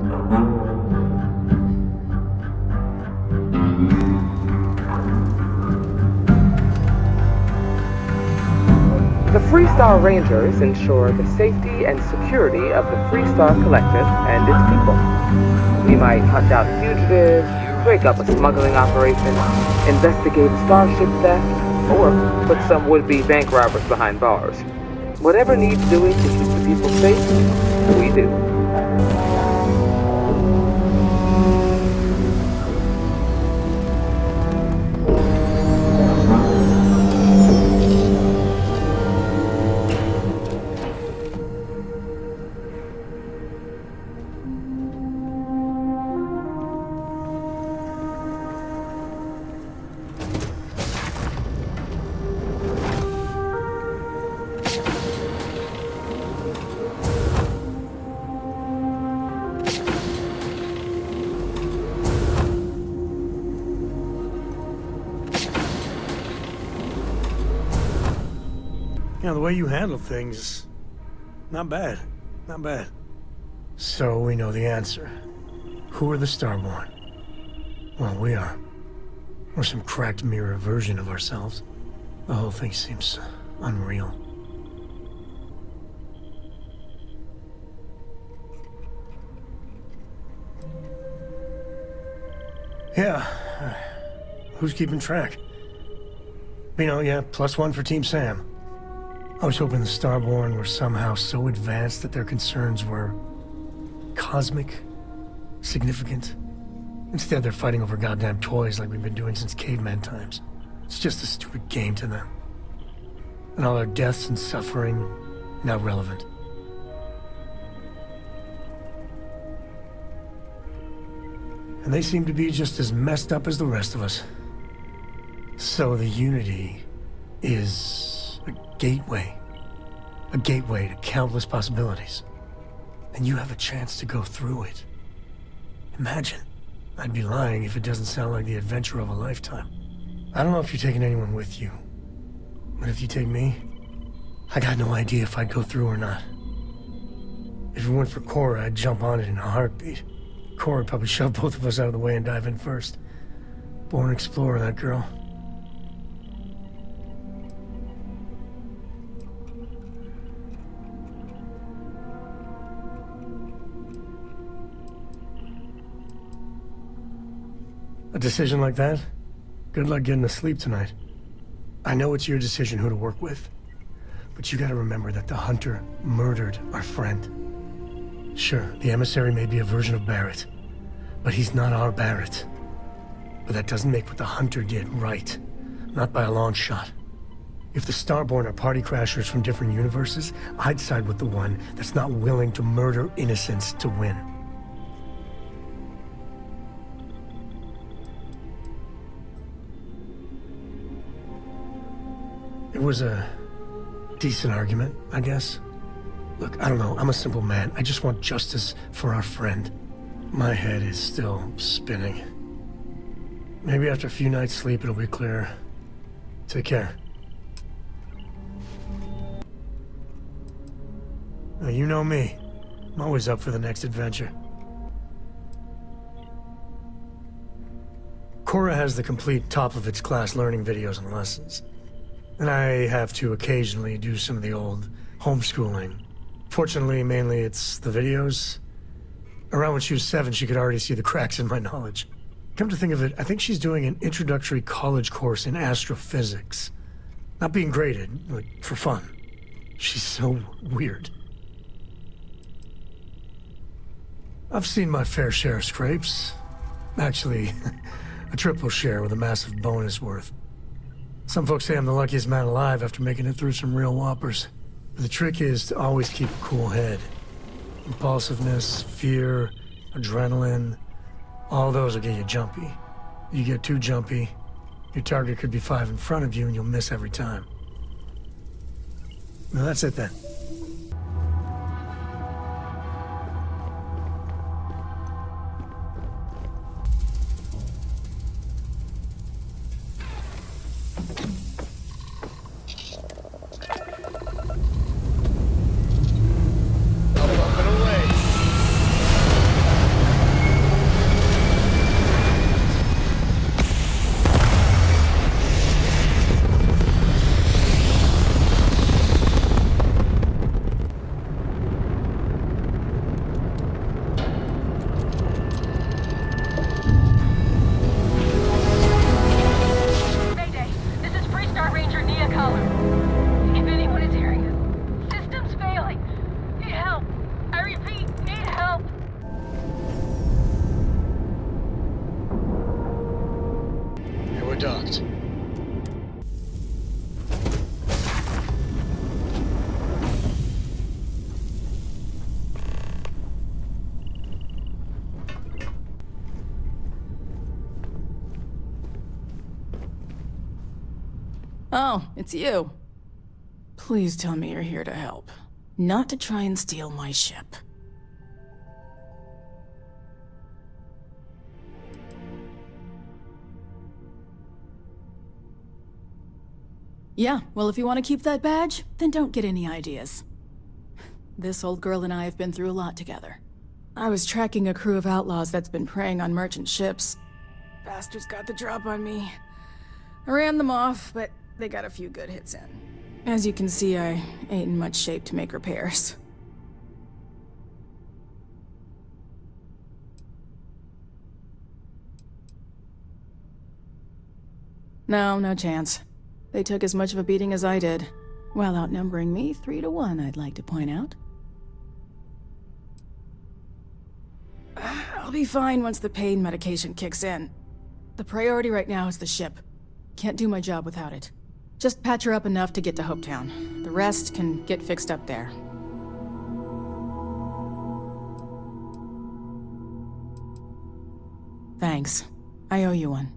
The FreeStar Rangers ensure the safety and security of the FreeStar Collective and its people. We might hunt down a fugitive, break up a smuggling operation, investigate a starship theft, or put some would-be bank robbers behind bars. Whatever needs doing to keep the people safe, we do. You know, the way you handle things, not bad. Not bad. So we know the answer. Who are the Starborn? Well, we are. We're some cracked mirror version of ourselves. The whole thing seems unreal. Yeah. Who's keeping track? You know, yeah, +1 for Team Sam. I was hoping the Starborn were somehow so advanced that their concerns were cosmic, significant. Instead, they're fighting over goddamn toys like we've been doing since caveman times. It's just a stupid game to them. And all our deaths and suffering, now relevant. And they seem to be just as messed up as the rest of us. So the Unity is a gateway to countless possibilities. And you have a chance to go through it. Imagine. I'd be lying if it doesn't sound like the adventure of a lifetime. I don't know if you're taking anyone with you, but if you take me, I got no idea if I'd go through or not. If it went for Cora, I'd jump on it in a heartbeat. Cora would probably shove both of us out of the way and dive in first. Born explorer, that girl. A decision like that? Good luck getting to sleep tonight. I know it's your decision who to work with, but you gotta remember that the Hunter murdered our friend. Sure, the emissary may be a version of Barrett, but he's not our Barrett. But that doesn't make what the Hunter did right. Not by a long shot. If the Starborn are party crashers from different universes, I'd side with the one that's not willing to murder innocents to win. It was a decent argument, I guess. Look, I don't know, I'm a simple man. I just want justice for our friend. My head is still spinning. Maybe after a few nights' sleep, it'll be clearer. Take care. Now, you know me. I'm always up for the next adventure. Cora has the complete top-of-its-class learning videos and lessons. And I have to occasionally do some of the old homeschooling. Fortunately, mainly it's the videos. Around when she was 7, she could already see the cracks in my knowledge. Come to think of it, I think she's doing an introductory college course in astrophysics. Not being graded, like, for fun. She's so weird. I've seen my fair share of scrapes. Actually, a triple share with a massive bonus worth. Some folks say I'm the luckiest man alive after making it through some real whoppers. But the trick is to always keep a cool head. Impulsiveness, fear, adrenaline, all those will get you jumpy. You get too jumpy, your target could be 5 in front of you and you'll miss every time. Well, that's it then. Oh, it's you. Please tell me you're here to help. Not to try and steal my ship. Yeah, well, if you want to keep that badge, then don't get any ideas. This old girl and I have been through a lot together. I was tracking a crew of outlaws that's been preying on merchant ships. Bastards got the drop on me. I ran them off, but they got a few good hits in. As you can see, I ain't in much shape to make repairs. No, no chance. They took as much of a beating as I did, while outnumbering me 3-1, I'd like to point out. I'll be fine once the pain medication kicks in. The priority right now is the ship. Can't do my job without it. Just patch her up enough to get to Hopetown. The rest can get fixed up there. Thanks. I owe you one.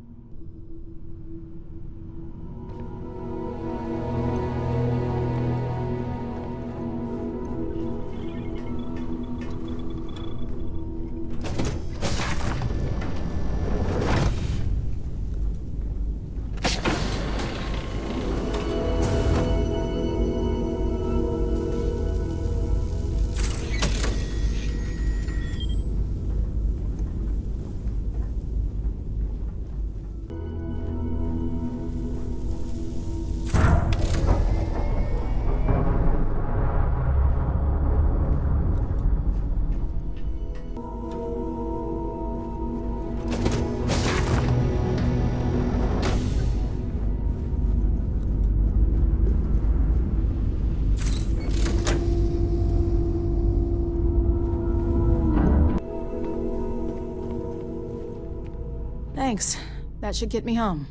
Thanks. That should get me home.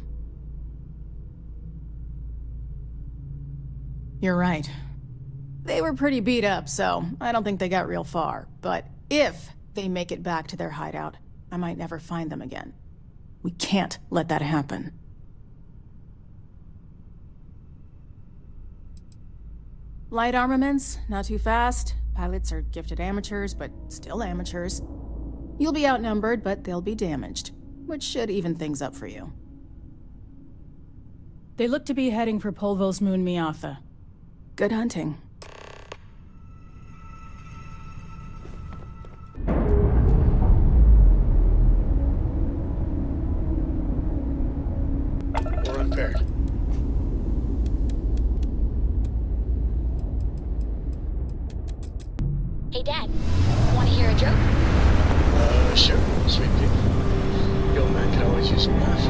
You're right. They were pretty beat up, so I don't think they got real far. But if they make it back to their hideout, I might never find them again. We can't let that happen. Light armaments, not too fast. Pilots are gifted amateurs, but still amateurs. You'll be outnumbered, but they'll be damaged, which should even things up for you. They look to be heading for Polvo's moon Miatha. Good hunting. We're unpaired. Hey, Dad. Want to hear a joke? Sure, sweet pea. The old man could always use some laugh.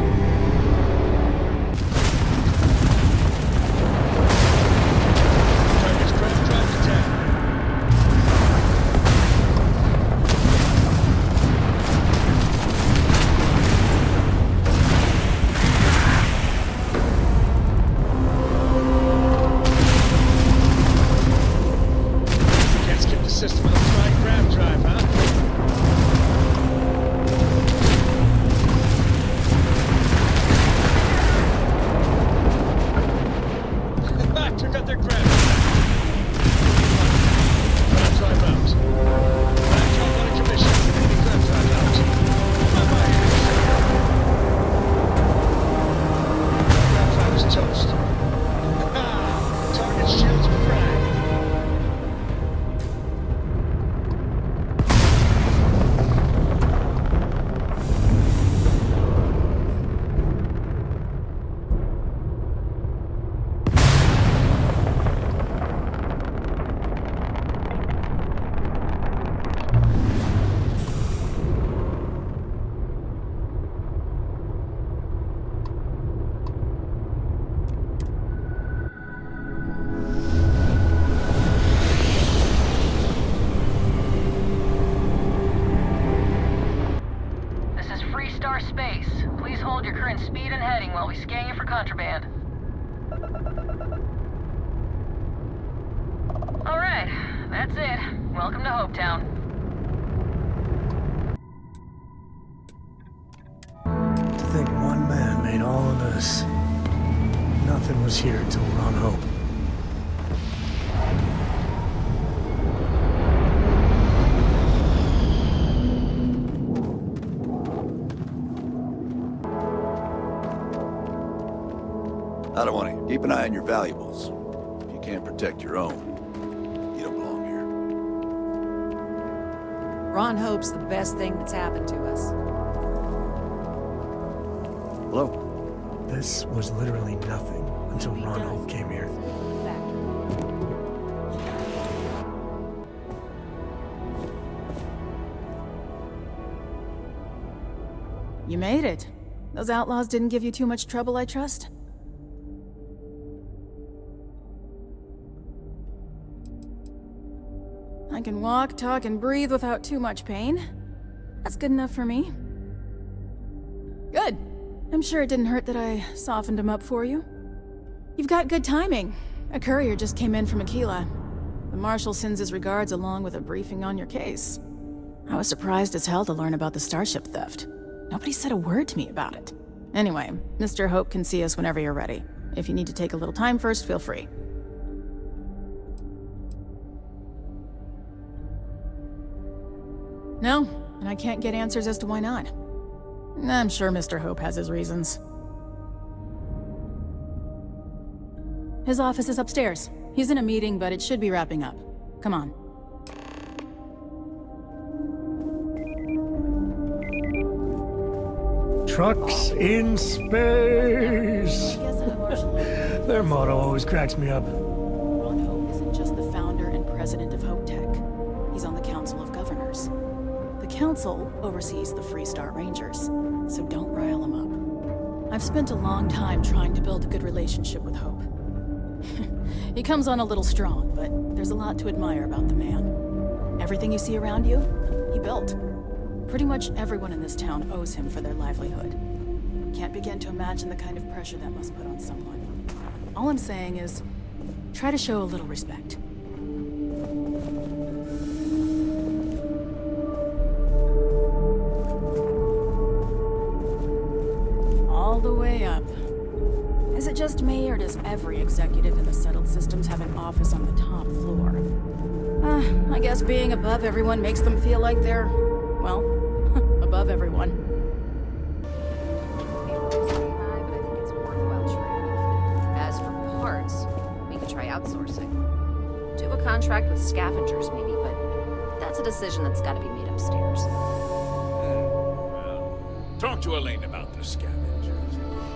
Target's craft drive to 10. Can't skip the system with a fried grab drive, huh? Took out their grab. Grab drive out. Grab drive out of commission. Grab drive out. Hold my hands. Grab drive is toast. Target shields frag. Space. Please hold your current speed and heading while we scan you for contraband. Alright, that's it. Welcome to Hopetown. To think one man made all of this. Nothing. Nothing was here till we're on Hope. I don't want to keep an eye on your valuables. If you can't protect your own, you don't belong here. Ron Hope's the best thing that's happened to us. Hello? This was literally nothing until Ron Hope came here. You made it. Those outlaws didn't give you too much trouble, I trust? I can walk, talk, and breathe without too much pain. That's good enough for me. Good. I'm sure it didn't hurt that I softened him up for you. You've got good timing. A courier just came in from Akila. The Marshal sends his regards along with a briefing on your case. I was surprised as hell to learn about the starship theft. Nobody said a word to me about it. Anyway, Mr. Hope can see us whenever you're ready. If you need to take a little time first, feel free. No, and I can't get answers as to why not. I'm sure Mr. Hope has his reasons. His office is upstairs. He's in a meeting, but it should be wrapping up. Come on. Trucks in space! Their motto always cracks me up. Ron Hope isn't just the founder and president of Hope Tech. He's on the Council of Governors. The Council oversees the FreeStar Rangers, so don't rile him up. I've spent a long time trying to build a good relationship with Hope. He comes on a little strong, but there's a lot to admire about the man. Everything you see around you, he built. Pretty much everyone in this town owes him for their livelihood. Can't begin to imagine the kind of pressure that must put on someone. All I'm saying is, try to show a little respect. All the way up. Is it just me, or does every executive in the settled systems have an office on the top floor? I guess being above everyone makes them feel like they're, well, above everyone. As for parts, we could try outsourcing. Do a contract with scavengers, maybe, but that's a decision that's got to be made upstairs. Well, talk to Elaine about the scavengers.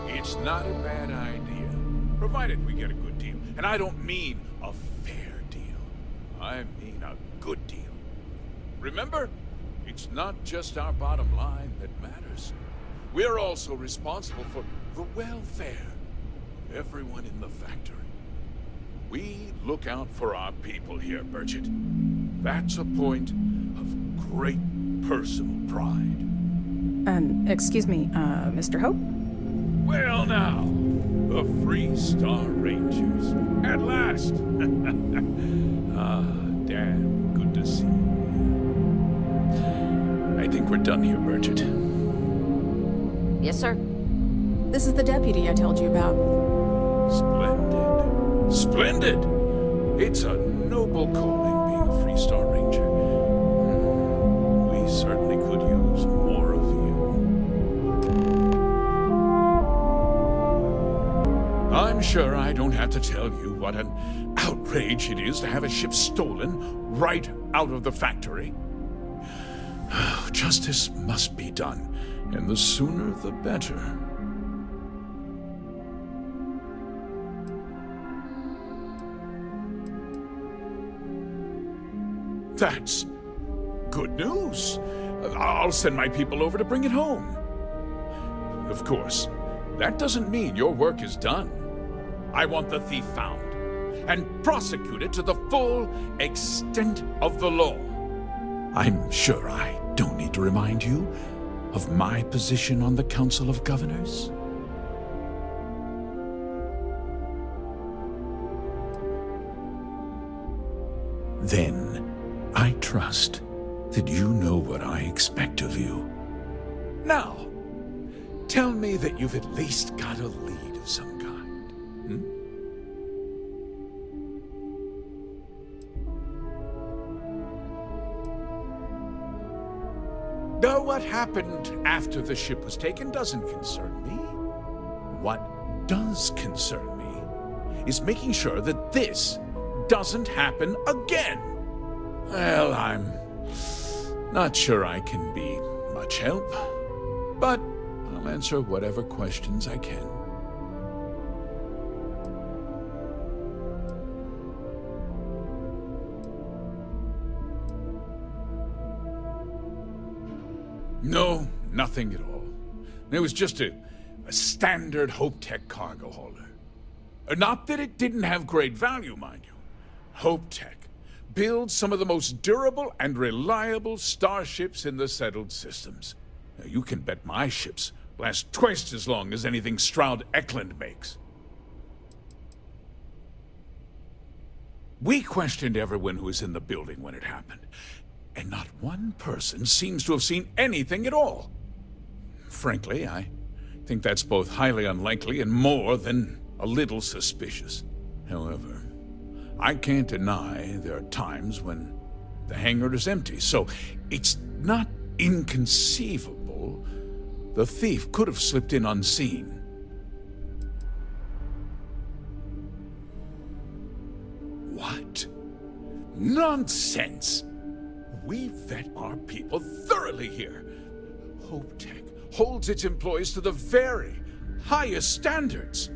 It's not a bad idea, provided we get a good deal. And I don't mean a fair deal. I mean a good deal. Remember, it's not just our bottom line that matters. We're also responsible for the welfare of everyone in the factory. We look out for our people here, Bridget. That's a point of great personal pride. Excuse me, Mr. Hope? Well now, the FreeStar Rangers. At last! Ah, damn good to see you. I think we're done here, Bridget. Yes, sir. This is the deputy I told you about. Splendid. Splendid! It's a noble calling being a FreeStar Ranger. We certainly could use more of you. I'm sure I don't have to tell you what an outrage it is to have a ship stolen right out of the factory. Justice must be done, and the sooner the better. That's good news. I'll send my people over to bring it home. Of course, that doesn't mean your work is done. I want the thief found and prosecuted to the full extent of the law. I'm sure I don't need to remind you of my position on the Council of Governors. Then, I trust that you know what I expect of you. Now, tell me that you've at least got a lead of some kind. Though what happened after the ship was taken doesn't concern me. What does concern me is making sure that this doesn't happen again. Well, I'm not sure I can be much help, but I'll answer whatever questions I can. No, nothing at all. It was just a standard Hopetech cargo hauler. Not that it didn't have great value, mind you. Hopetech builds some of the most durable and reliable starships in the settled systems. Now, you can bet my ships last twice as long as anything Stroud Eklund makes. We questioned everyone who was in the building when it happened, and not one person seems to have seen anything at all. Frankly, I think that's both highly unlikely and more than a little suspicious. However, I can't deny there are times when the hangar is empty, so it's not inconceivable the thief could have slipped in unseen. What? Nonsense! We vet our people thoroughly here. Hopetech holds its employees to the very highest standards.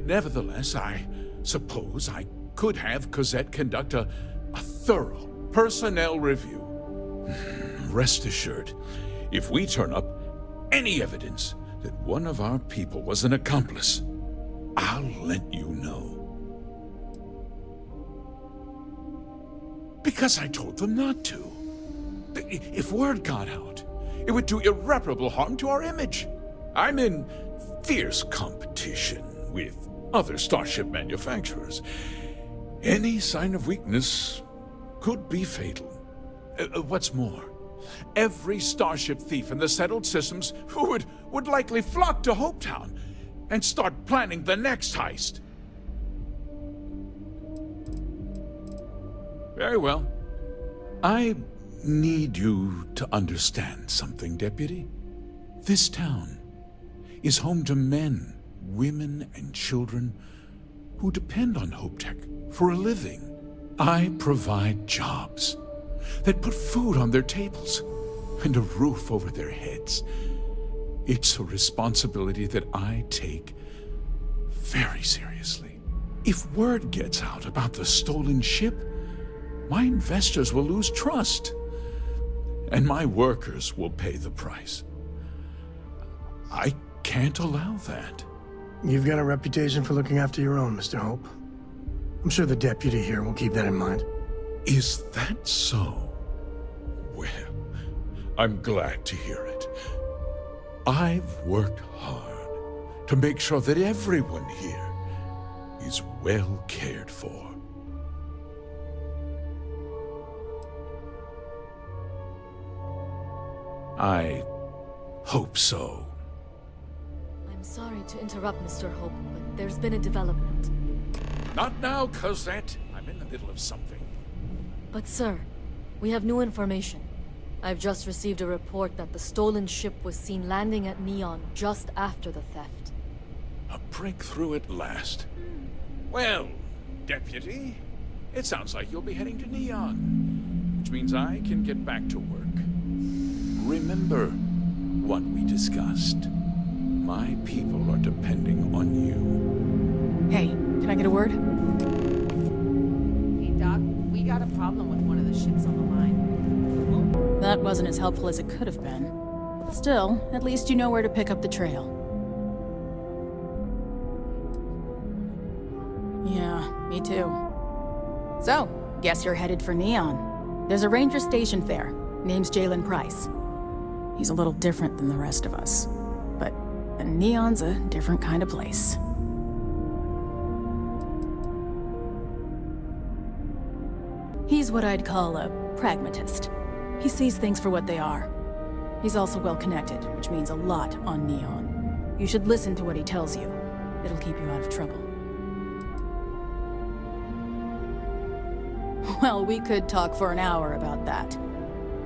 Nevertheless, I suppose I could have Cosette conduct a thorough personnel review. Rest assured, if we turn up any evidence that one of our people was an accomplice, I'll let you know. Because I told them not to. If word got out, it would do irreparable harm to our image. I'm in fierce competition with other starship manufacturers. Any sign of weakness could be fatal. What's more, every starship thief in the settled systems would likely flock to Hopetown and start planning the next heist. Very well. I need you to understand something, Deputy. This town is home to men, women, and children who depend on Hopetech for a living. I provide jobs that put food on their tables and a roof over their heads. It's a responsibility that I take very seriously. If word gets out about the stolen ship, my investors will lose trust, and my workers will pay the price. I can't allow that. You've got a reputation for looking after your own, Mr. Hope. I'm sure the deputy here will keep that in mind. Is that so? Well, I'm glad to hear it. I've worked hard to make sure that everyone here is well cared for. I hope so. I'm sorry to interrupt, Mr. Hope, but there's been a development. Not now, Cosette. I'm in the middle of something. But sir, we have new information. I've just received a report that the stolen ship was seen landing at Neon just after the theft. A breakthrough at last. Well, Deputy, it sounds like you'll be heading to Neon, which means I can get back to work. Remember what we discussed. My people are depending on you. Hey, can I get a word? Hey, Doc, we got a problem with one of the ships on the line. That wasn't as helpful as it could have been. Still, at least you know where to pick up the trail. Yeah, me too. So, guess you're headed for Neon. There's a ranger stationed there. Name's Jaylen Price. He's a little different than the rest of us. But Neon's a different kind of place. He's what I'd call a pragmatist. He sees things for what they are. He's also well-connected, which means a lot on Neon. You should listen to what he tells you. It'll keep you out of trouble. Well, we could talk for an hour about that.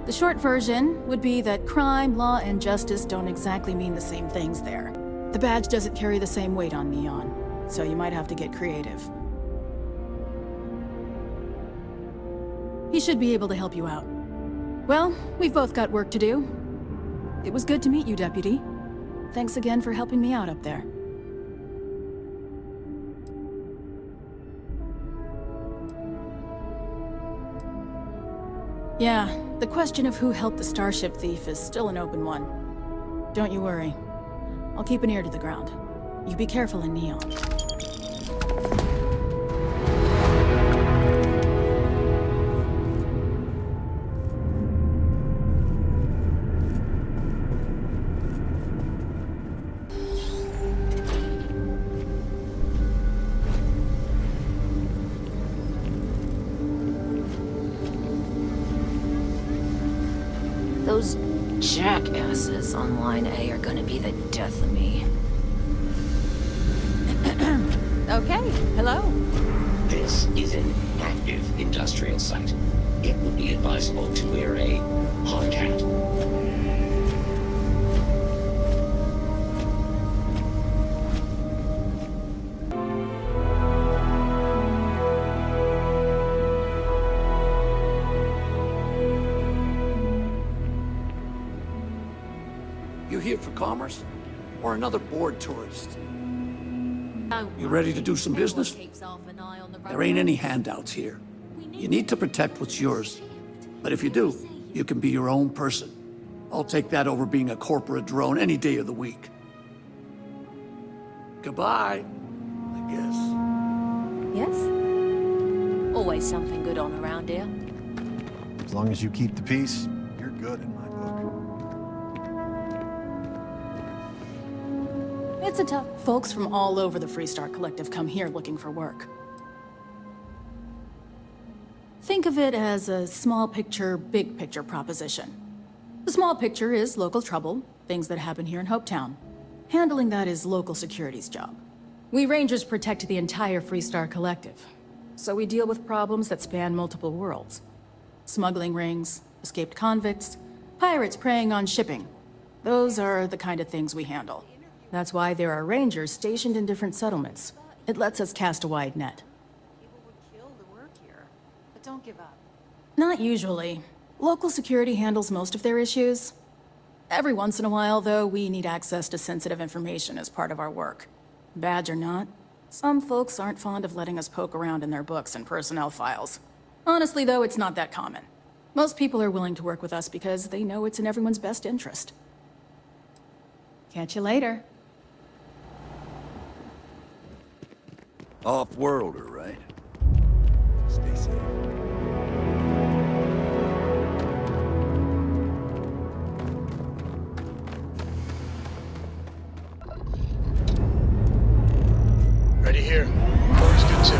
The short version would be that crime, law, and justice don't exactly mean the same things there. The badge doesn't carry the same weight on Neon, so you might have to get creative. He should be able to help you out. Well, we've both got work to do. It was good to meet you, Deputy. Thanks again for helping me out up there. Yeah, the question of who helped the Starship thief is still an open one. Don't you worry. I'll keep an ear to the ground. You be careful in Neon. Those jackasses on Line A are gonna be the death of me. Okay, hello. This is an active industrial site. It would be advisable to wear a hard hat. You here for commerce? Or another bored tourist? You ready to do some business? There ain't any handouts here. You need to protect what's yours. But if you do, you can be your own person. I'll take that over being a corporate drone any day of the week. Goodbye, I guess. Yes? Always something good on around here. As long as you keep the peace, you're good in my book. It's a tough... Folks from all over the FreeStar Collective come here looking for work. Think of it as a small picture, big picture proposition. The small picture is local trouble, things that happen here in Hopetown. Handling that is local security's job. We Rangers protect the entire FreeStar Collective, so we deal with problems that span multiple worlds. Smuggling rings, escaped convicts, pirates preying on shipping. Those are the kind of things we handle. That's why there are Rangers stationed in different settlements. It lets us cast a wide net. People would kill to work here, but don't give up. Not usually. Local security handles most of their issues. Every once in a while, though, we need access to sensitive information as part of our work. Badge or not, some folks aren't fond of letting us poke around in their books and personnel files. Honestly, though, it's not that common. Most people are willing to work with us because they know it's in everyone's best interest. Catch you later. Off-worlder, right? Stay safe. Ready here. Always good too.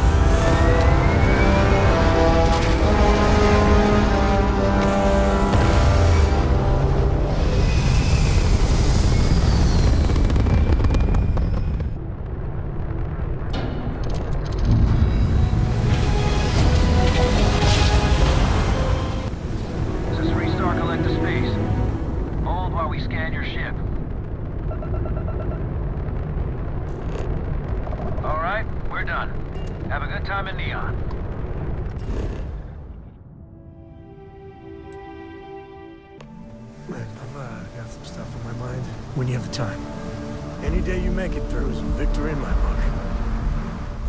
This is FreeStar Collective space. Hold while we scan your ship. All right, we're done. Have a good time in Neon. I've got some stuff on my mind. When you have the time. Any day you make it through is a victory in my book.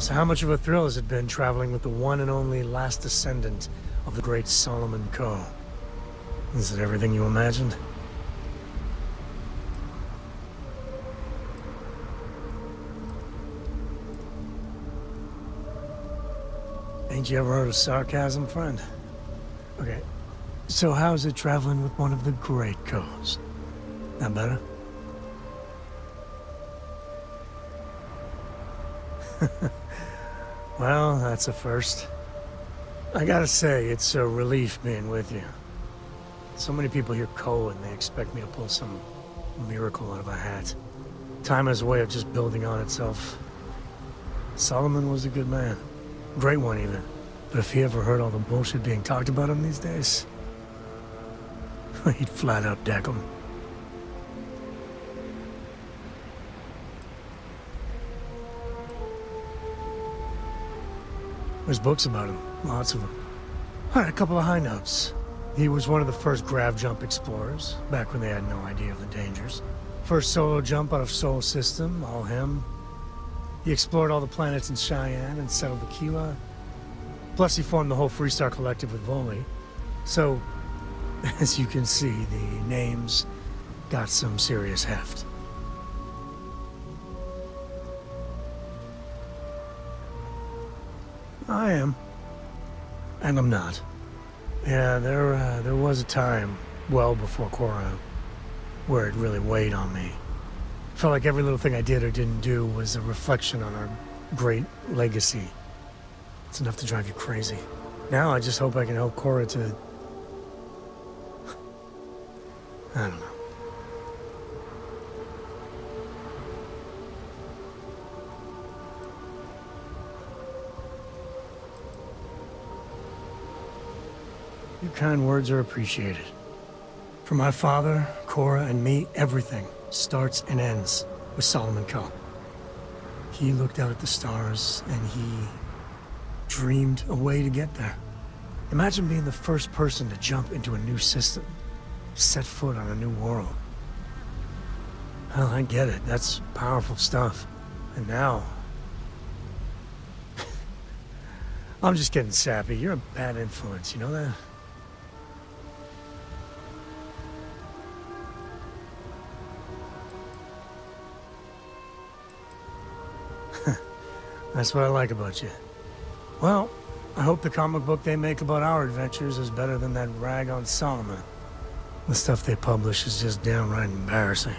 So how much of a thrill has it been traveling with the one and only last descendant of the great Sam Coe? Is it everything you imagined? Ain't you ever heard of sarcasm, friend? Okay, so how's it traveling with one of the great Coes? That better? Well, that's a first. I gotta say, it's a relief being with you. So many people hear Coe and they expect me to pull some miracle out of a hat. Time has a way of just building on itself. Solomon was a good man. Great one, even. But if he ever heard all the bullshit being talked about him these days... He'd flat out deck him. There's books about him, lots of them. Alright, a couple of high notes. He was one of the first grav jump explorers, back when they had no idea of the dangers. First solo jump out of Sol System, all him. He explored all the planets in Cheyenne and settled Akila. Plus he formed the whole FreeStar Collective with Voley. So, as you can see, the names got some serious heft. I am. And I'm not. Yeah, there was a time, well before Cora, where it really weighed on me. Felt like every little thing I did or didn't do was a reflection on our great legacy. It's enough to drive you crazy. Now I just hope I can help Cora to... I don't know. Your kind words are appreciated. For my father, Cora, and me, everything starts and ends with Solomon Coe. He looked out at the stars, and he dreamed a way to get there. Imagine being the first person to jump into a new system, set foot on a new world. Well, I get it. That's powerful stuff. And now... I'm just getting sappy. You're a bad influence, you know that? That's what I like about you. Well, I hope the comic book they make about our adventures is better than that rag on Solomon. The stuff they publish is just downright embarrassing.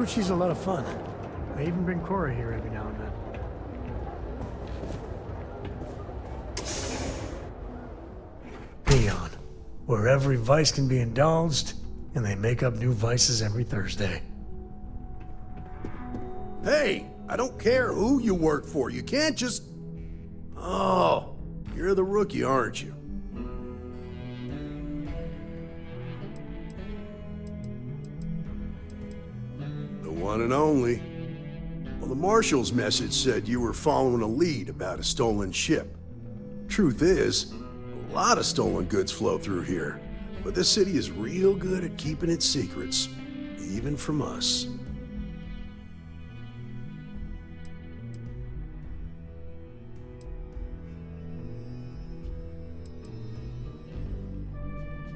She's a lot of fun. I even bring Cora here every now and then. Neon, where every vice can be indulged, and they make up new vices every Thursday. Hey, I don't care who you work for. You can't just... Oh, you're the rookie, aren't you? One and only. Well, the Marshal's message said you were following a lead about a stolen ship. Truth is, a lot of stolen goods flow through here, but this city is real good at keeping its secrets, even from us.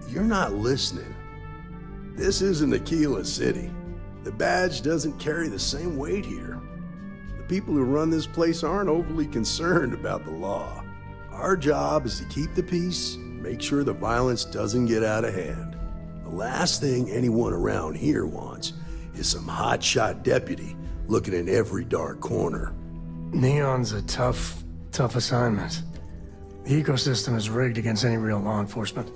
You're not listening. This isn't Akila City. The badge doesn't carry the same weight here. The people who run this place aren't overly concerned about the law. Our job is to keep the peace, make sure the violence doesn't get out of hand. The last thing anyone around here wants is some hotshot deputy looking in every dark corner. Neon's a tough assignment. The ecosystem is rigged against any real law enforcement.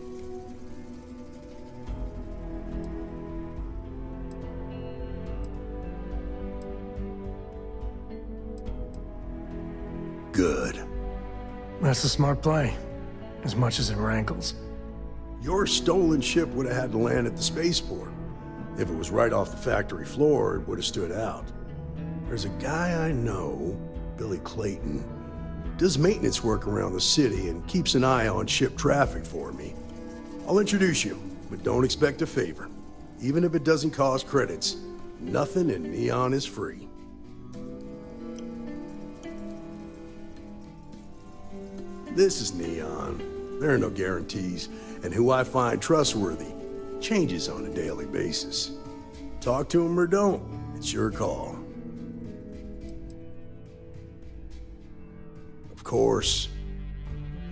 Good. That's a smart play, as much as it rankles. Your stolen ship would have had to land at the spaceport. If it was right off the factory floor, it would have stood out. There's a guy I know, Billy Clayton, does maintenance work around the city and keeps an eye on ship traffic for me. I'll introduce you, but don't expect a favor. Even if it doesn't cost credits, nothing in Neon is free. This is Neon. There are no guarantees, and who I find trustworthy changes on a daily basis. Talk to him or don't. It's your call. Of course,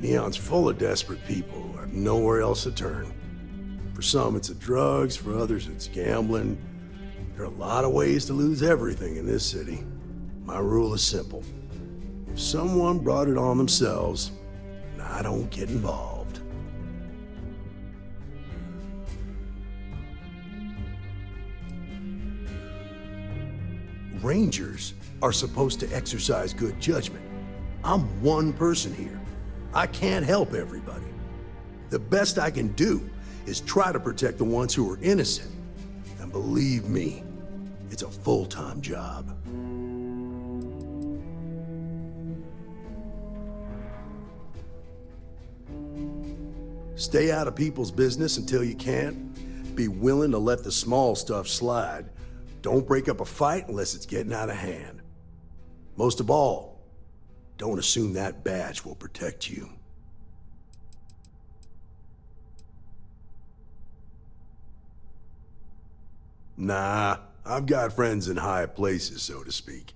Neon's full of desperate people who have nowhere else to turn. For some, it's the drugs. For others, it's gambling. There are a lot of ways to lose everything in this city. My rule is simple. If someone brought it on themselves, I don't get involved. Rangers are supposed to exercise good judgment. I'm one person here. I can't help everybody. The best I can do is try to protect the ones who are innocent. And believe me, it's a full-time job. Stay out of people's business until you can. Be willing to let the small stuff slide. Don't break up a fight unless it's getting out of hand. Most of all, don't assume that badge will protect you. Nah, I've got friends in high places, so to speak.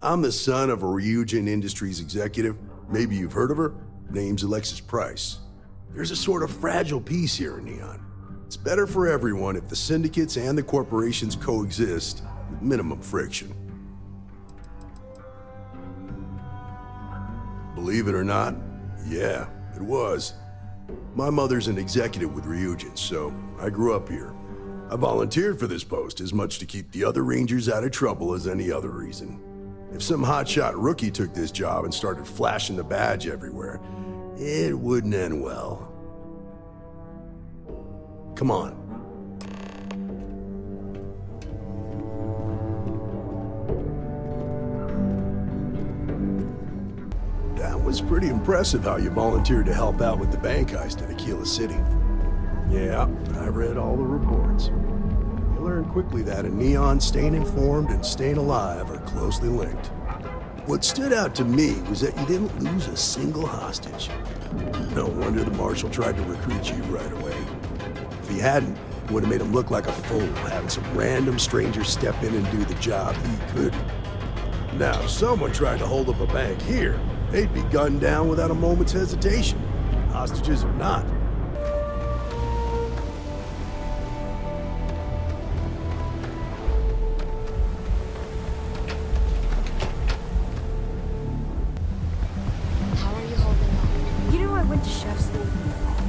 I'm the son of a Ryujin Industries executive. Maybe you've heard of her. Name's Alexis Price. There's a sort of fragile peace here in Neon. It's better for everyone if the syndicates and the corporations coexist with minimum friction. Believe it or not, yeah, it was. My mother's an executive with Ryujin, so I grew up here. I volunteered for this post as much to keep the other Rangers out of trouble as any other reason. If some hotshot rookie took this job and started flashing the badge everywhere, it wouldn't end well. Come on. That was pretty impressive how you volunteered to help out with the bank heist in Akila City. Yeah, I read all the reports. You learn quickly that in Neon, staying informed and staying alive are closely linked. What stood out to me was that you didn't lose a single hostage. No wonder the Marshal tried to recruit you right away. If he hadn't, it would have made him look like a fool, having some random stranger step in and do the job he couldn't. Now, if someone tried to hold up a bank here, they'd be gunned down without a moment's hesitation. Hostages or not.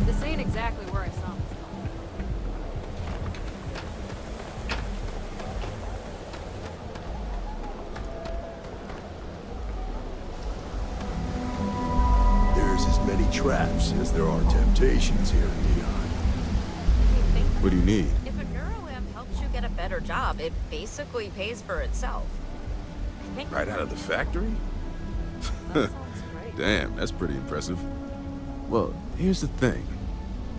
This ain't exactly where I saw myself. There's as many traps as there are temptations here in Neon. What do you need? If a neuroamp helps you get a better job, it basically pays for itself. Right out of the factory? Damn, that's pretty impressive. Well, here's the thing.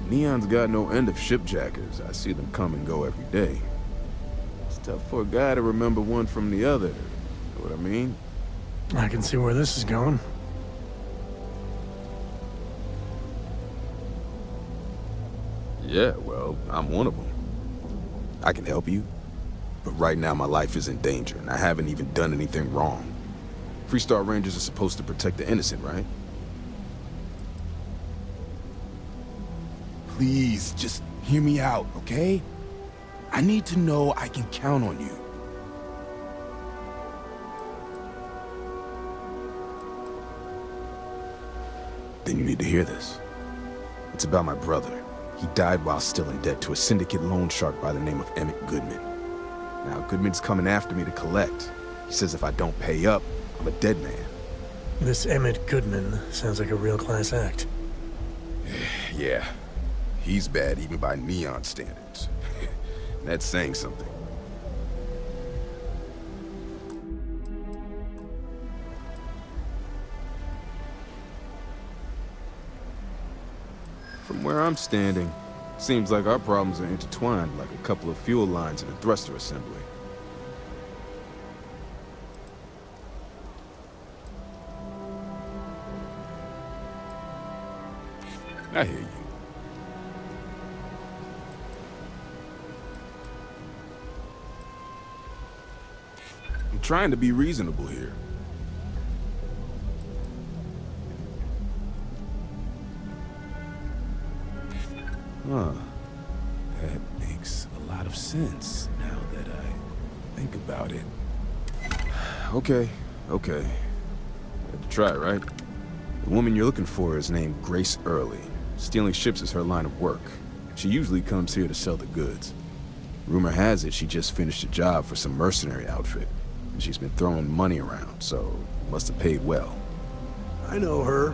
Neon's got no end of shipjackers. I see them come and go every day. It's tough for a guy to remember one from the other. You know what I mean? I can see where this is going. Yeah, well, I'm one of them. I can help you, but right now my life is in danger, and I haven't even done anything wrong. FreeStar Rangers are supposed to protect the innocent, right? Please, just hear me out, okay? I need to know I can count on you. Then you need to hear this. It's about my brother. He died while still in debt to a syndicate loan shark by the name of Emmett Goodman. Now, Goodman's coming after me to collect. He says if I don't pay up, I'm a dead man. This Emmett Goodman sounds like a real class act. Yeah. He's bad even by Neon standards. That's saying something. From where I'm standing, seems like our problems are intertwined like a couple of fuel lines in a thruster assembly. I hear you. trying to be reasonable here. Huh. That makes a lot of sense now that I think about it. Okay. Had to try, right? The woman you're looking for is named Grace Early. Stealing ships is her line of work. She usually comes here to sell the goods. Rumor has it she just finished a job for some mercenary outfit, and she's been throwing money around, so must have paid well. I know her.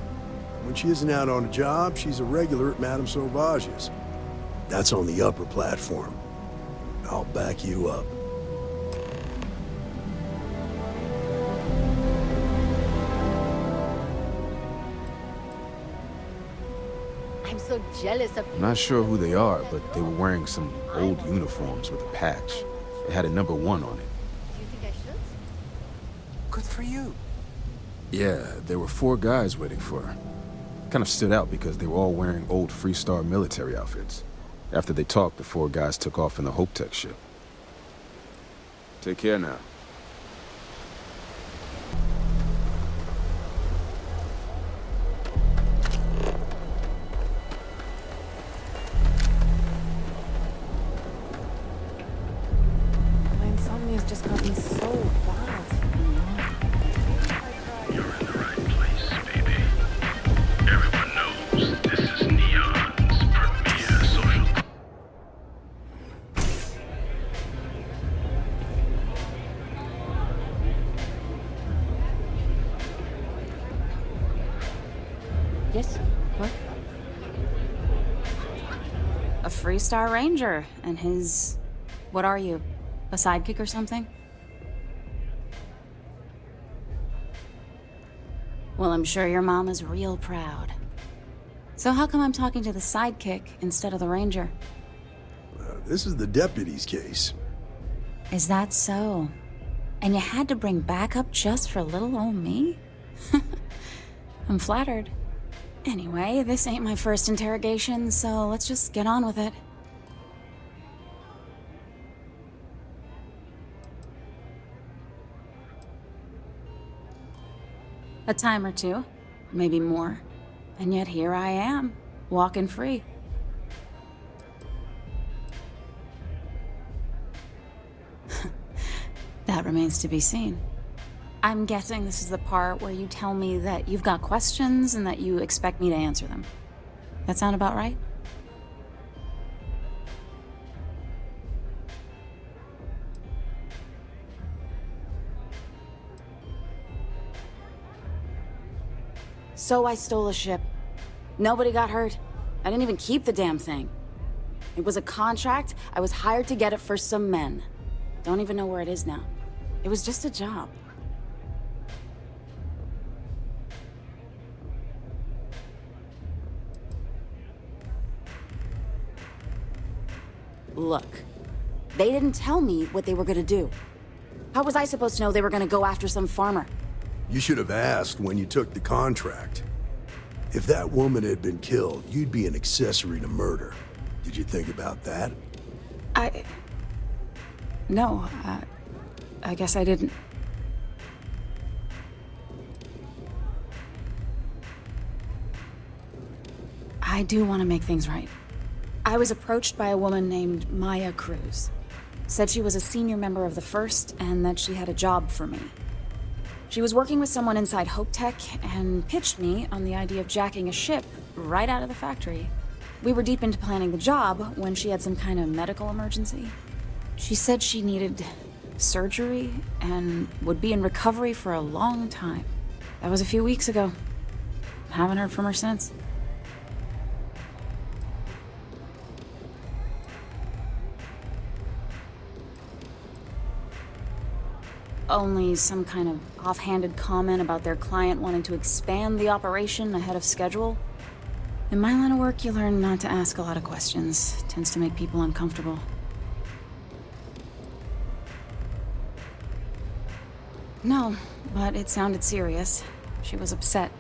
When she isn't out on a job, she's a regular at Madame Sauvage's. That's on the upper platform. I'll back you up. I'm so jealous of I'm not sure who they are, but they were wearing some old uniforms with a patch. It had a number 1 on it. Do you think I should? Good for you. Yeah, there were 4 guys waiting for her. Kind of stood out because they were all wearing old FreeStar military outfits. After they talked, the 4 guys took off in the Hopetown ship. Take care now. My insomnia's just gotten so bad. You're in the right place, baby. Everyone knows this is Neon's premier social. Yes? What? A FreeStar Ranger, and his... What are you? A sidekick or something? Well, I'm sure your mom is real proud. So how come I'm talking to the sidekick instead of the Ranger? This is the deputy's case. Is that so? And you had to bring backup just for little old me? I'm flattered. Anyway, this ain't my first interrogation, so let's just get on with it. A time or 2, maybe more. And yet here I am, walking free. That remains to be seen. I'm guessing this is the part where you tell me that you've got questions and that you expect me to answer them. That sound about right? So I stole a ship. Nobody got hurt. I didn't even keep the damn thing. It was a contract. I was hired to get it for some men. Don't even know where it is now. It was just a job. Look, they didn't tell me what they were gonna do. How was I supposed to know they were gonna go after some farmer? You should have asked when you took the contract. If that woman had been killed, you'd be an accessory to murder. Did you think about that? No, I guess I didn't. I do want to make things right. I was approached by a woman named Nia Kalu. Said she was a senior member of the First and that she had a job for me. She was working with someone inside Hopetech and pitched me on the idea of jacking a ship right out of the factory. We were deep into planning the job when she had some kind of medical emergency. She said she needed surgery and would be in recovery for a long time. That was a few weeks ago. Haven't heard from her since. Only some kind of offhanded comment about their client wanting to expand the operation ahead of schedule. In my line of work, you learn not to ask a lot of questions. It tends to make people uncomfortable. No, but it sounded serious. She was upset.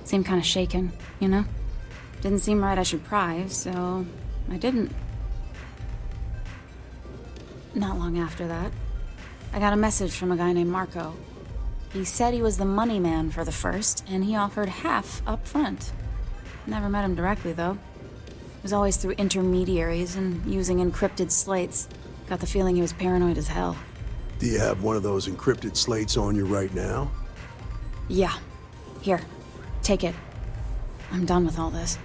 Seemed kind of shaken, you know? Didn't seem right I should pry, so I didn't. Not long after that, I got a message from a guy named Marco. He said he was the money man for the first, and he offered half up front. Never met him directly, though. It was always through intermediaries and using encrypted slates. Got the feeling he was paranoid as hell. Do you have one of those encrypted slates on you right now? Yeah. Here, take it. I'm done with all this.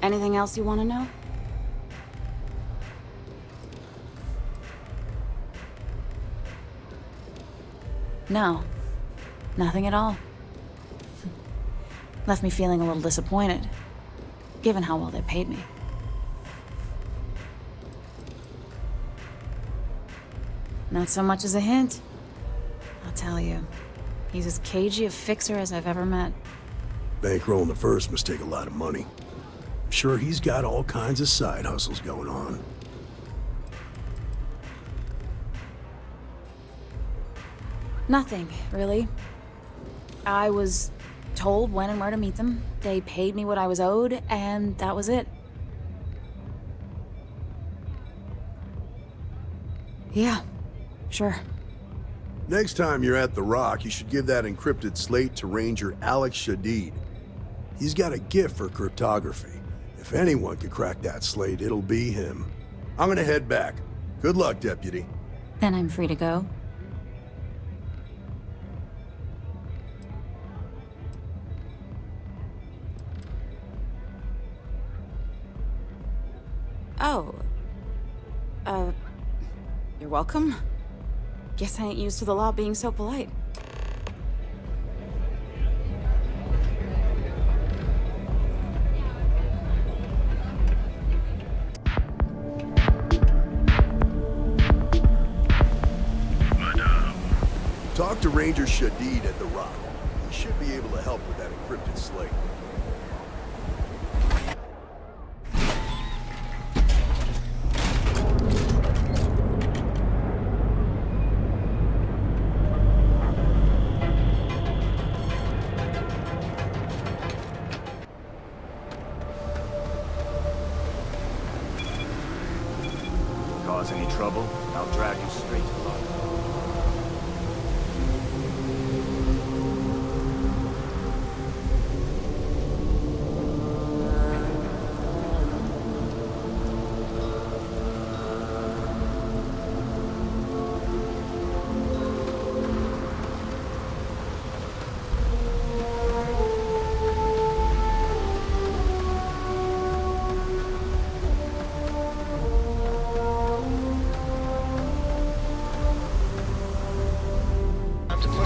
Anything else you want to know? No. Nothing at all. Left me feeling a little disappointed, given how well they paid me. Not so much as a hint. I'll tell you, he's as cagey a fixer as I've ever met. Bankrolling the first must take a lot of money. I'm sure he's got all kinds of side hustles going on. Nothing, really. I was told when and where to meet them. They paid me what I was owed, and that was it. Yeah, sure. Next time you're at the Rock, you should give that encrypted slate to Ranger Shadid. He's got a gift for cryptography. If anyone could crack that slate, it'll be him. I'm gonna head back. Good luck, Deputy. Then I'm free to go. Oh. You're welcome. Guess I ain't used to the law being so polite. Talk to Ranger Shadid at the Rock. He should be able to help with that encrypted slate. Cause any trouble, I'll drag you straight to the locker.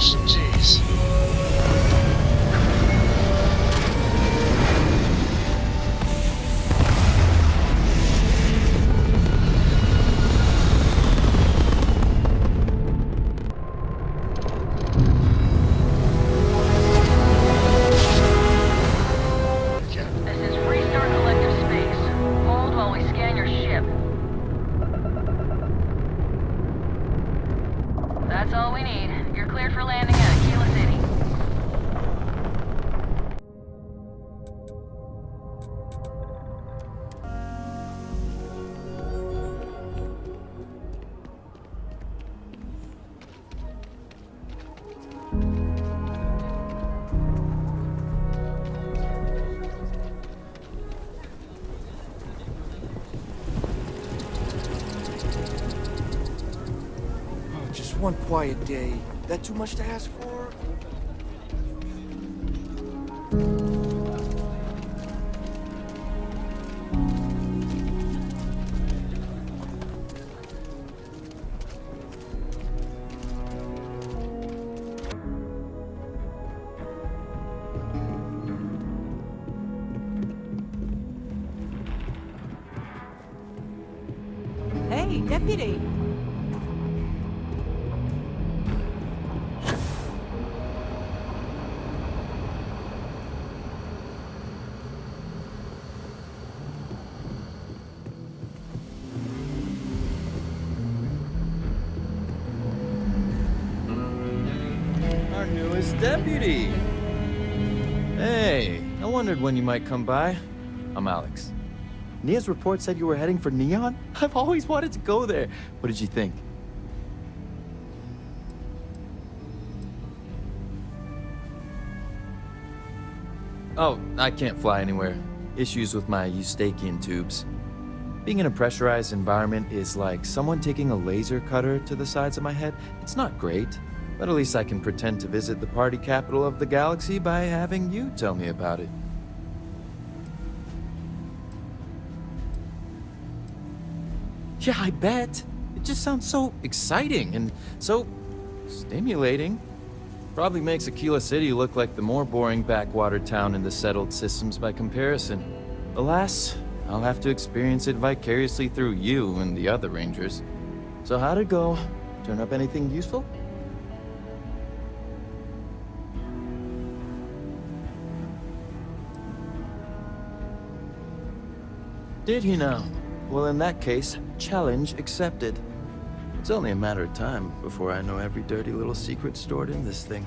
Some G's. This is FreeStar Collective space. Hold while we scan your ship. That's all we need. You're cleared for landing at Akila City. Just one quiet day. That too much to ask for? Hey, deputy. Our newest deputy. Hey, I wondered when you might come by. I'm Alex. Nia's report said you were heading for Neon? I've always wanted to go there. What did you think? Oh, I can't fly anywhere. Issues with my Eustachian tubes. Being in a pressurized environment is like someone taking a laser cutter to the sides of my head. It's not great, but at least I can pretend to visit the party capital of the galaxy by having you tell me about it. Yeah, I bet. It just sounds so exciting and so stimulating. Probably makes Akila City look like the more boring backwater town in the settled systems by comparison. Alas, I'll have to experience it vicariously through you and the other Rangers. So how'd it go? Turn up anything useful? Did he now? Well, in that case, challenge accepted. It's only a matter of time before I know every dirty little secret stored in this thing.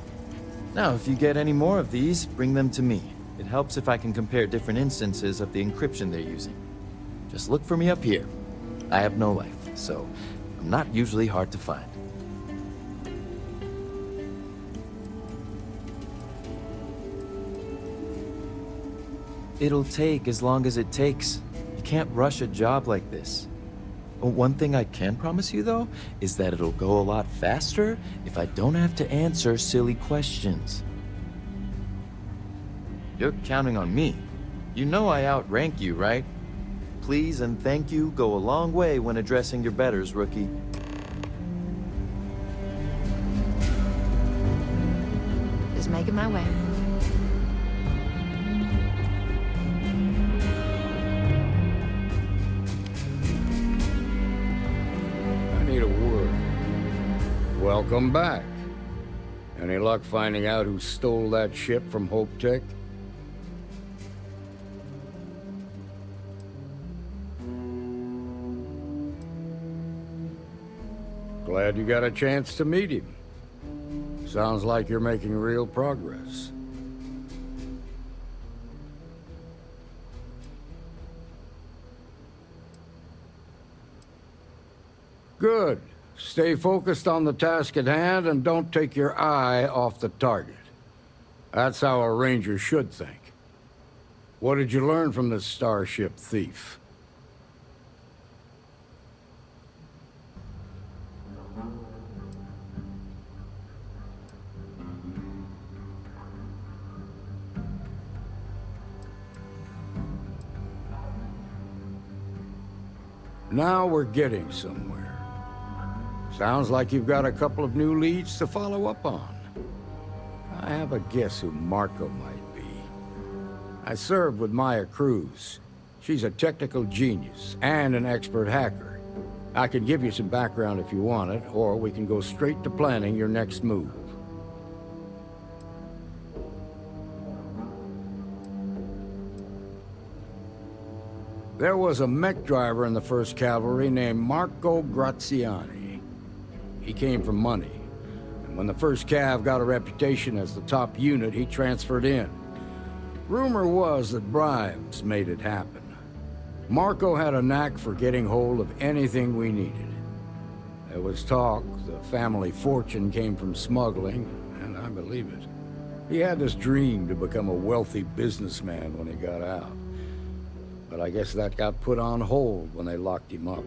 Now, if you get any more of these, bring them to me. It helps if I can compare different instances of the encryption they're using. Just look for me up here. I have no life, so I'm not usually hard to find. It'll take as long as it takes. You can't rush a job like this. One thing I can promise you, though, is that it'll go a lot faster if I don't have to answer silly questions. You're counting on me. You know I outrank you, right? Please and thank you go a long way when addressing your betters, rookie. Just making my way. Welcome back. Any luck finding out who stole that ship from Hopetech? Glad you got a chance to meet him. Sounds like you're making real progress. Good. Stay focused on the task at hand and don't take your eye off the target. That's how a Ranger should think. What did you learn from this starship thief? Now we're getting somewhere. Sounds like you've got a couple of new leads to follow up on. I have a guess who Marco might be. I served with Nia Kalu. She's a technical genius and an expert hacker. I can give you some background if you want it, or we can go straight to planning your next move. There was a mech driver in the 1st Cavalry named Marco Graziani. He came from money, and when the 1st Cav got a reputation as the top unit, he transferred in. Rumor was that bribes made it happen. Marco had a knack for getting hold of anything we needed. There was talk the family fortune came from smuggling, and I believe it. He had this dream to become a wealthy businessman when he got out. But I guess that got put on hold when they locked him up.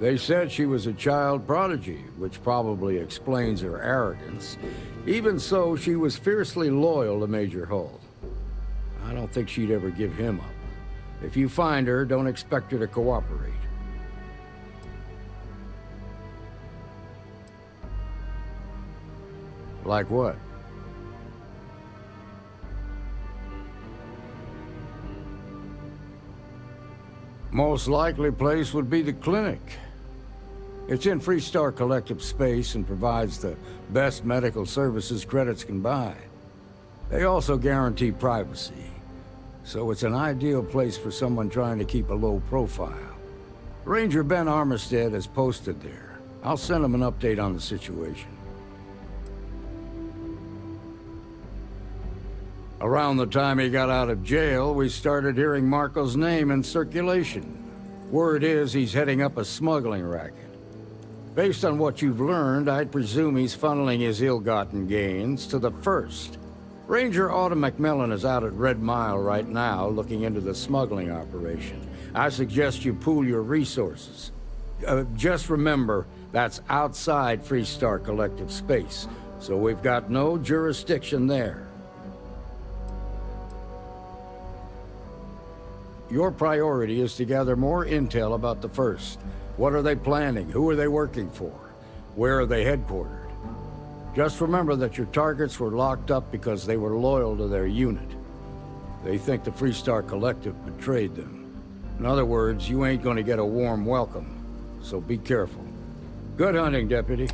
They said she was a child prodigy, which probably explains her arrogance. Even so, she was fiercely loyal to Major Hull. I don't think she'd ever give him up. If you find her, don't expect her to cooperate. Like what? Most likely place would be the clinic. It's in FreeStar Collective space and provides the best medical services credits can buy. They also guarantee privacy, so it's an ideal place for someone trying to keep a low profile. Ranger Ben Armistead is posted there. I'll send him an update on the situation. Around the time he got out of jail, we started hearing Marco's name in circulation. Word is he's heading up a smuggling racket. Based on what you've learned, I'd presume he's funneling his ill-gotten gains to the First. Ranger Autumn McMillan is out at Red Mile right now, looking into the smuggling operation. I suggest you pool your resources. Just remember, that's outside FreeStar Collective space, so we've got no jurisdiction there. Your priority is to gather more intel about the First. What are they planning? Who are they working for? Where are they headquartered? Just remember that your targets were locked up because they were loyal to their unit. They think the FreeStar Collective betrayed them. In other words, you ain't gonna get a warm welcome, so be careful. Good hunting, Deputy.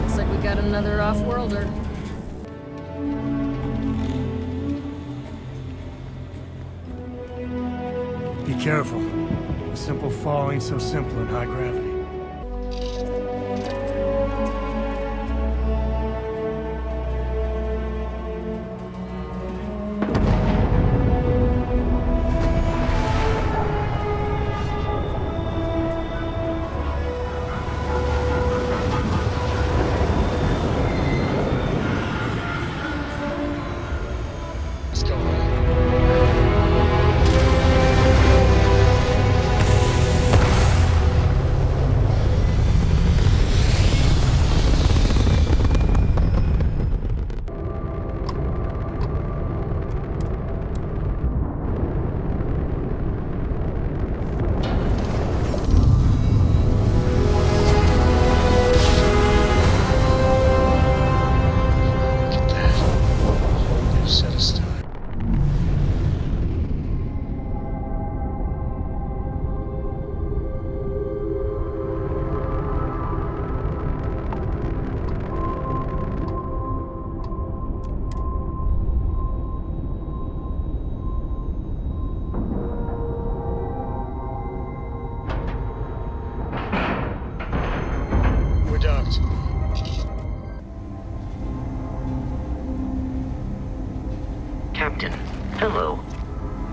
Looks like we got another off-worlder. Be careful. A simple fall ain't so simple in high gravity. Captain, hello.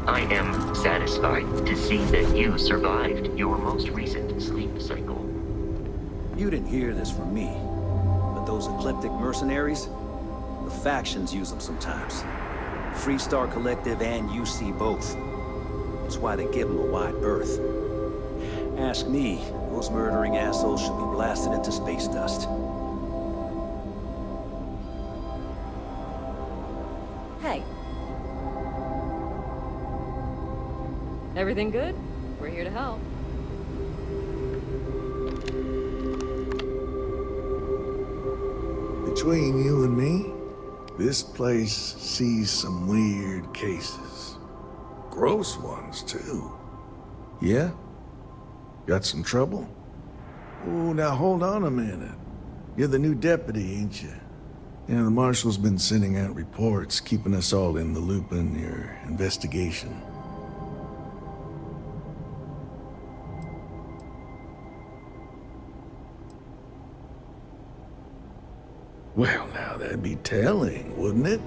I am satisfied to see that you survived your most recent sleep cycle. You didn't hear this from me, but those eclectic mercenaries, the factions use them sometimes. FreeStar Collective and UC both. That's why they give them a wide berth. Ask me, those murdering assholes should be blasted into space dust. Hey. Everything good? We're here to help. Between you and me, this place sees some weird cases. Gross ones, too. Yeah? Got some trouble? Oh, now hold on a minute. You're the new deputy, ain't you? Yeah, the Marshal's been sending out reports, keeping us all in the loop in your investigation. Well, now that'd be telling, wouldn't it?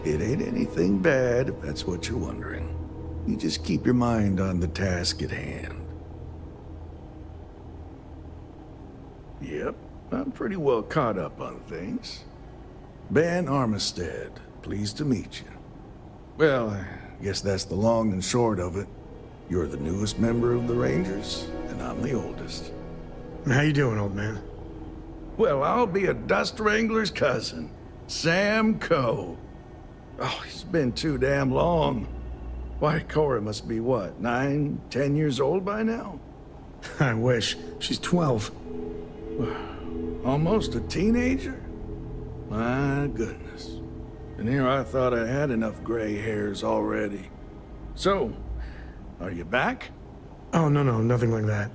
It ain't anything bad, if that's what you're wondering. You just keep your mind on the task at hand. Yep, I'm pretty well caught up on things. Ben Armistead, pleased to meet you. Well, I guess that's the long and short of it. You're the newest member of the Rangers, and I'm the oldest. How you doing, old man? Well, I'll be a dust wrangler's cousin, Sam Coe. Oh, he's been too damn long. Why, Cora must be what, 9, 10 years old by now? I wish. She's 12. Almost a teenager? My goodness. And here I thought I had enough gray hairs already. So, are you back? Oh, no, nothing like that.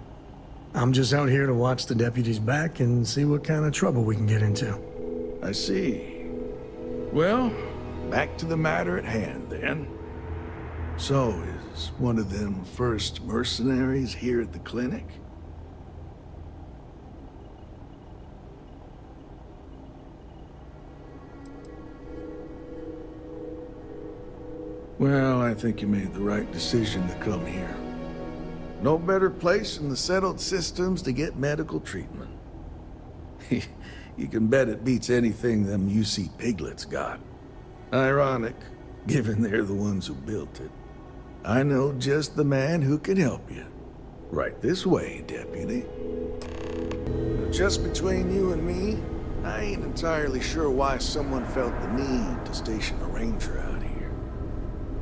I'm just out here to watch the deputies back and see what kind of trouble we can get into. I see. Well, back to the matter at hand, then. So, is one of them first mercenaries here at the clinic? Well, I think you made the right decision to come here. No better place in the settled systems to get medical treatment. You can bet it beats anything them UC piglets got. Ironic, given they're the ones who built it. I know just the man who can help you. Right this way, Deputy. Just between you and me, I ain't entirely sure why someone felt the need to station a ranger out here.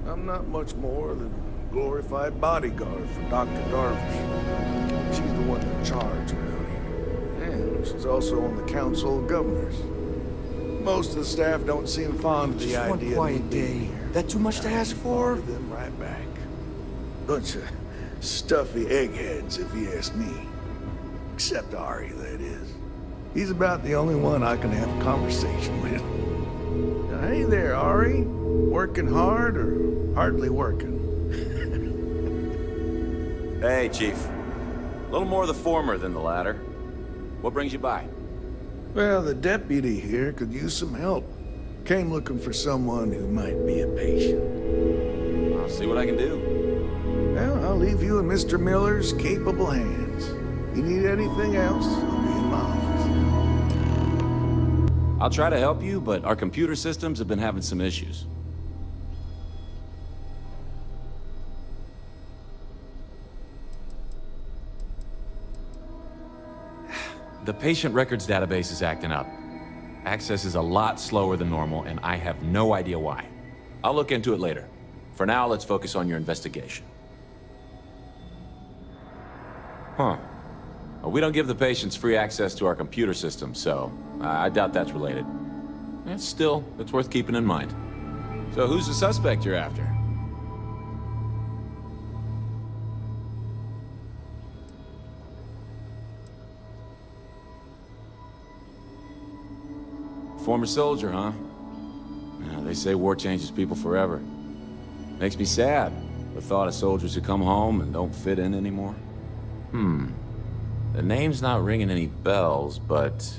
I'm not much more than a glorified bodyguard for Dr. Darvish. She's the one in charge around here. And she's also on the Council of Governors. Most of the staff don't seem fond of the Just idea one of me quiet being day. here. That too much to ask for? Them right back. Bunch of stuffy eggheads, if you ask me. Except Ari, that is. He's about the only one I can have a conversation with. Now, hey there, Ari. Working hard or hardly working? Hey, Chief. A little more the former than the latter. What brings you by? Well, the deputy here could use some help. Came looking for someone who might be a patient. I'll see what I can do. Well, I'll leave you in Mr. Miller's capable hands. You need anything else, I'll be in my office. I'll try to help you, but our computer systems have been having some issues. The patient records database is acting up. Access is a lot slower than normal, and I have no idea why. I'll look into it later. For now, let's focus on your investigation. Huh. Well, we don't give the patients free access to our computer system, so I doubt that's related. Still, it's worth keeping in mind. So who's the suspect you're after? Former soldier, huh? Yeah, they say war changes people forever. Makes me sad, the thought of soldiers who come home and don't fit in anymore. The name's not ringing any bells, but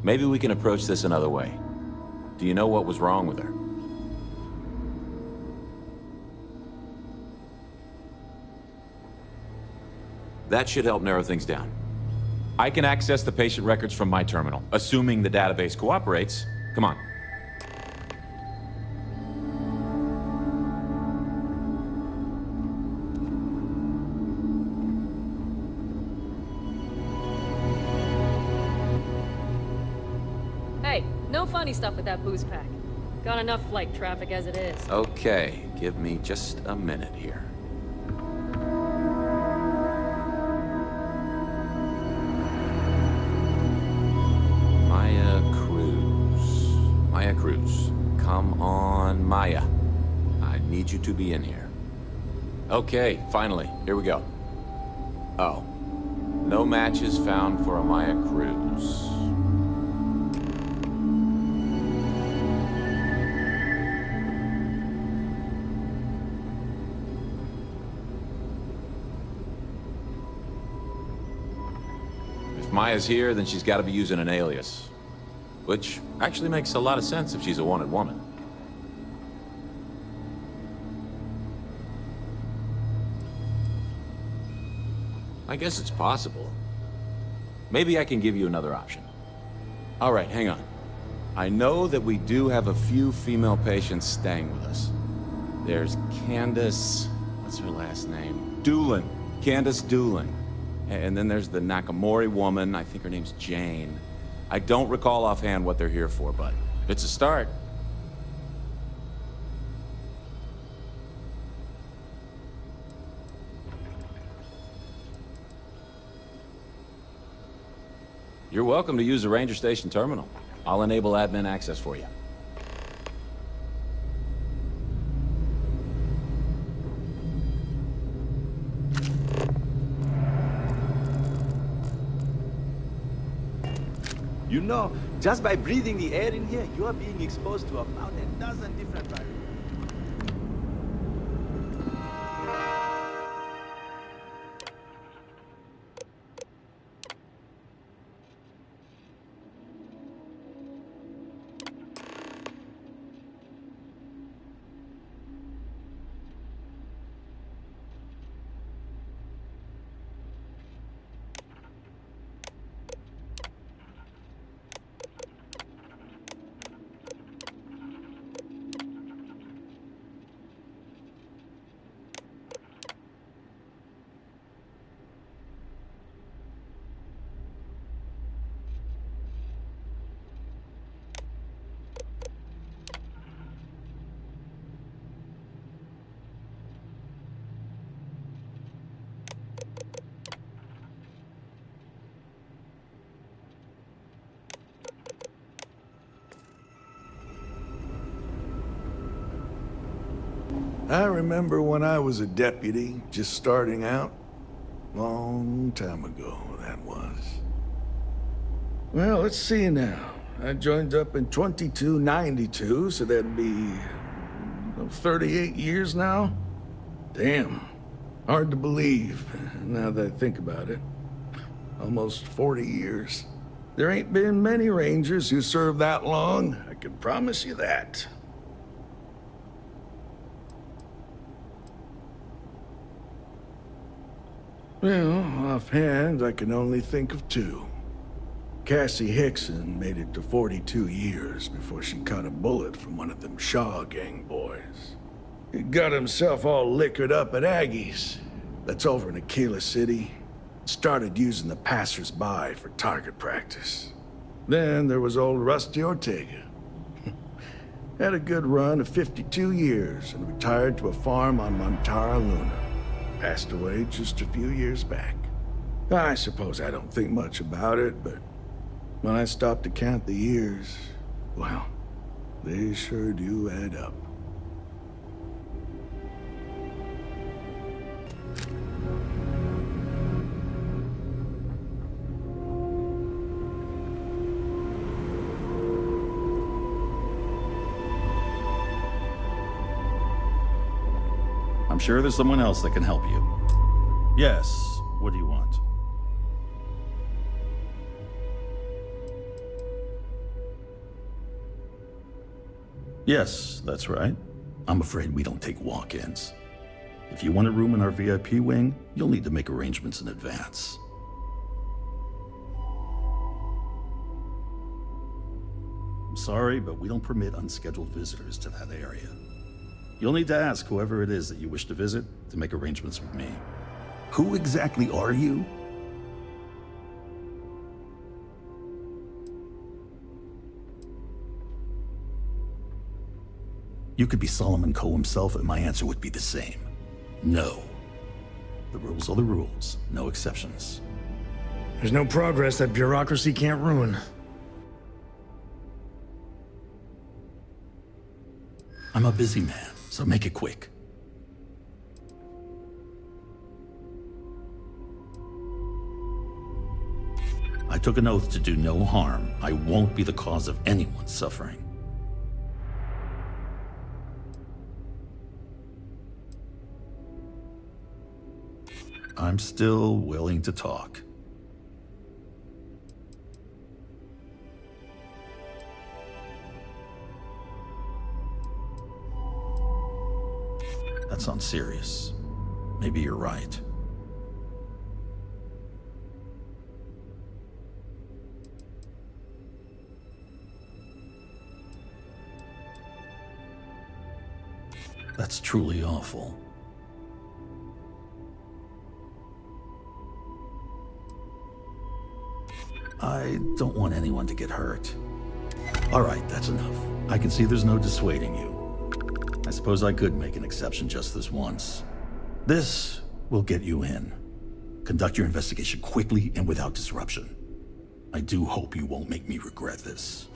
maybe we can approach this another way. Do you know what was wrong with her? That should help narrow things down. I can access the patient records from my terminal, assuming the database cooperates. Come on. Hey, no funny stuff with that booze pack. Got enough flight traffic as it is. Okay, give me just a minute here. Maya Cruz. Come on, Maya. I need you to be in here. Okay, finally. Here we go. Oh. No matches found for a Maya Cruz. If Maya's here, then she's got to be using an alias. Which actually makes a lot of sense if she's a wanted woman. I guess it's possible. Maybe I can give you another option. All right, hang on. I know that we do have a few female patients staying with us. There's Candace... what's her last name? Doolin. Candace Doolin. And then there's the Nakamori woman. I think her name's Jane. I don't recall offhand what they're here for, but it's a start. You're welcome to use the Ranger Station terminal. I'll enable admin access for you. You know, just by breathing the air in here, you are being exposed to about a dozen different viruses. I remember when I was a deputy, just starting out. Long time ago, that was. Well, let's see now. I joined up in 2292, so that'd be 38 years now? Damn. Hard to believe, now that I think about it. Almost 40 years. There ain't been many Rangers who served that long, I can promise you that. Well, offhand, I can only think of two. Cassie Hickson made it to 42 years before she caught a bullet from one of them Shaw gang boys. He got himself all liquored up at Aggie's. That's over in Akila City. Started using the passers-by for target practice. Then there was old Rusty Ortega. Had a good run of 52 years and retired to a farm on Montara Luna. Passed away just a few years back. I suppose I don't think much about it, but when I stop to count the years, well, they sure do add up. I'm sure there's someone else that can help you. Yes, what do you want? Yes, that's right. I'm afraid we don't take walk-ins. If you want a room in our VIP wing, you'll need to make arrangements in advance. I'm sorry, but we don't permit unscheduled visitors to that area. You'll need to ask whoever it is that you wish to visit to make arrangements with me. Who exactly are you? You could be Sam Coe himself, and my answer would be the same. No. The rules are the rules, no exceptions. There's no progress that bureaucracy can't ruin. I'm a busy man, so make it quick. I took an oath to do no harm. I won't be the cause of anyone's suffering. I'm still willing to talk. That sounds serious. Maybe you're right. That's truly awful. I don't want anyone to get hurt. All right, that's enough. I can see there's no dissuading you. I suppose I could make an exception just this once. This will get you in. Conduct your investigation quickly and without disruption. I do hope you won't make me regret this.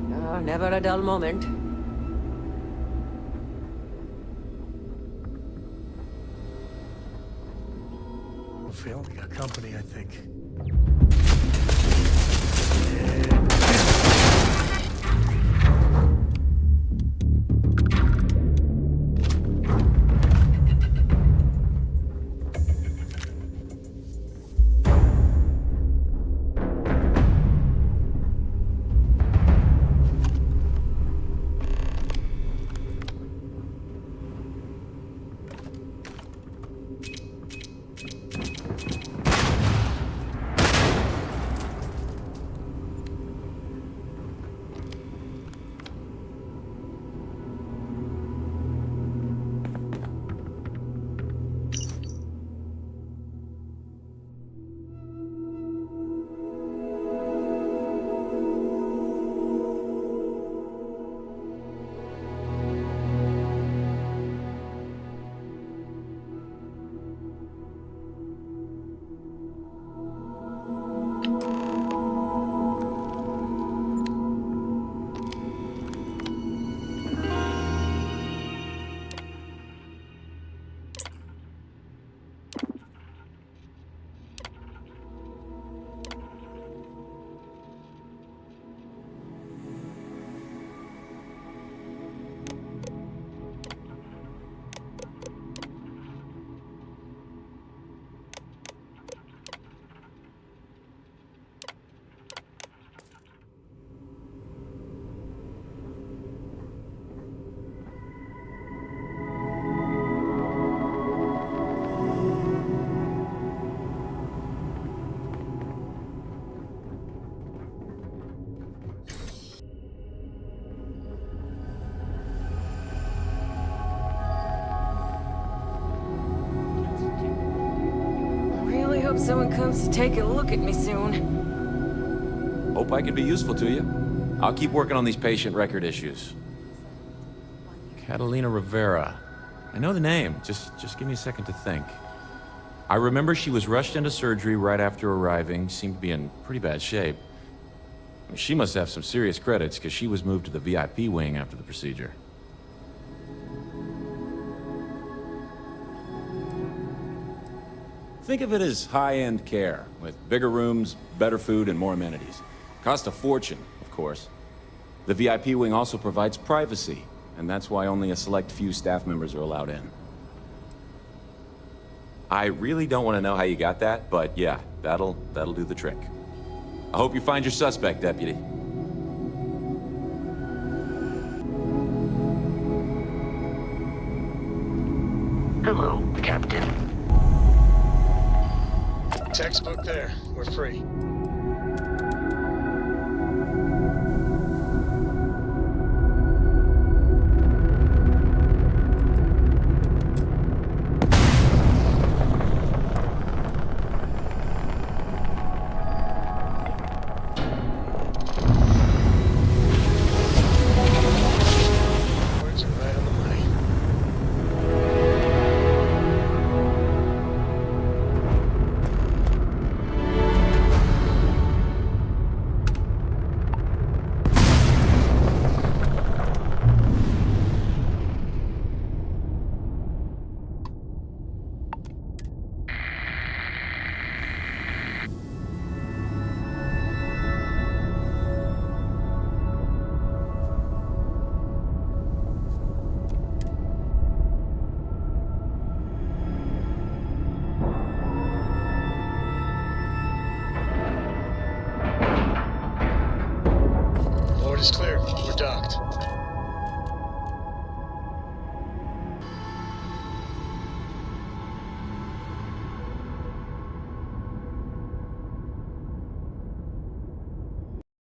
No, never a dull moment. Phil, we got company, I think. Hope someone comes to take a look at me soon. Hope I can be useful to you. I'll keep working on these patient record issues. Catalina Rivera. I know the name. Just give me a second to think. I remember she was rushed into surgery right after arriving. Seemed to be in pretty bad shape. She must have some serious credits, because she was moved to the VIP wing after the procedure. Think of it as high-end care, with bigger rooms, better food, and more amenities. Cost a fortune, of course. The VIP wing also provides privacy, and that's why only a select few staff members are allowed in. I really don't want to know how you got that, but yeah, that'll do the trick. I hope you find your suspect, Deputy. Hello, Captain. Textbook there. We're free. Words are right on the money. Board is clear. We're docked.